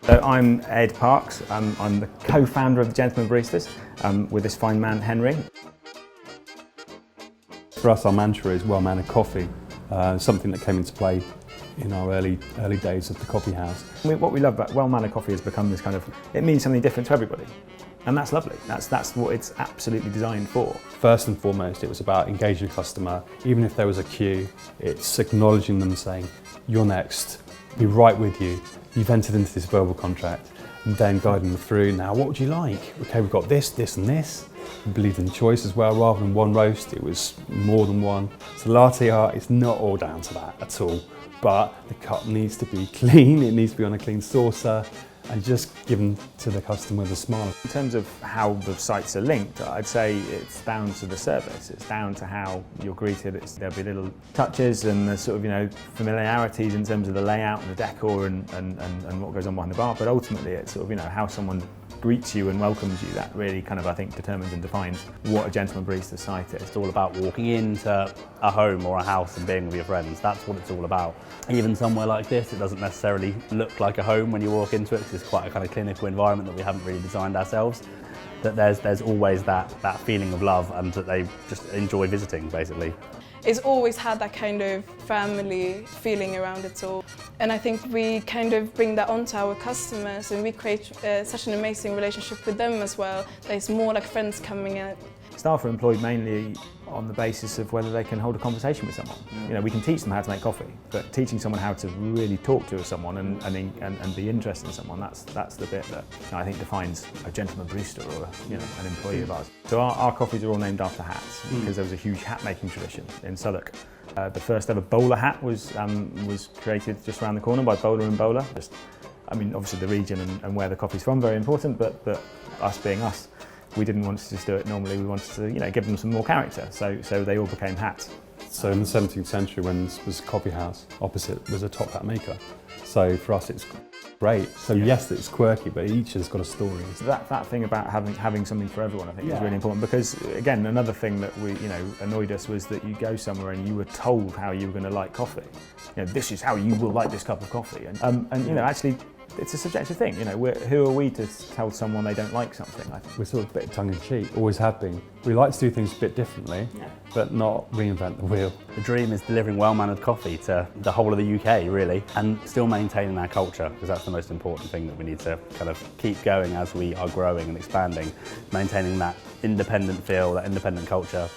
So I'm Ed Parks. I'm the co-founder of the Gentlemen Baristas with this fine man, Henry. For us, our mantra is well-mannered coffee, something that came into play in our early days of the coffee house. What we love about well-mannered coffee has become this kind of, it means something different to everybody. And that's lovely. That's what it's absolutely designed for. First and foremost, it was about engaging the customer. Even if there was a queue, it's acknowledging them, saying, you're next, be right with you. You've entered into this verbal contract, and then guiding them through. Now, what would you like? Okay, we've got this, this and this. We believed in choice as well. Rather than one roast, it was more than one. So latte art is not all down to that at all, but the cup needs to be clean. It needs to be on a clean saucer, and just given to the customer with a smile. In terms of how the sites are linked, I'd say it's down to the service. It's down to how you're greeted. There'll be little touches and the sort of, familiarities in terms of the layout and the decor and what goes on behind the bar. But ultimately, it's sort of, how someone greets you and welcomes you. That really kind of, I think, determines and defines what a Gentlemen Barista site is. It's all about walking into a home or a house and being with your friends. That's what it's all about. Even somewhere like this, it doesn't necessarily look like a home when you walk into it, because it's quite a kind of clinical environment that we haven't really designed ourselves. That there's always that feeling of love, and that they just enjoy visiting, basically. It's always had that kind of family feeling around it all. And I think we kind of bring that onto our customers, and we create such an amazing relationship with them as well. There's more like friends coming in. Staff are employed mainly on the basis of whether they can hold a conversation with someone. We can teach them how to make coffee, but teaching someone how to really talk to someone and be interested in someone, that's the bit that I think defines a Gentleman Barista or an employee of ours. So our coffees are all named after hats, because there was a huge hat making tradition in Southwark. The first ever bowler hat was created just around the corner by Bowler and Bowler. Obviously the region and where the coffee's from, very important, but us being us, we didn't want to just do it normally. We wanted to, give them some more character. So they all became hats. So in the 17th century, when this was a coffee house, opposite was a top hat maker. So for us, it's great. So yes, it's quirky, but each has got a story. So that thing about having something for everyone, I think, is really important, because again, another thing that annoyed us was that you go somewhere and you were told how you were going to like coffee. This is how you will like this cup of coffee, and actually, it's a subjective thing. Who are we to tell someone they don't like something? I think we're sort of a bit tongue-in-cheek, always have been. We like to do things a bit differently, but not reinvent the wheel. The dream is delivering well-mannered coffee to the whole of the UK, really, and still maintaining our culture, because that's the most important thing that we need to kind of keep going as we are growing and expanding, maintaining that independent feel, that independent culture.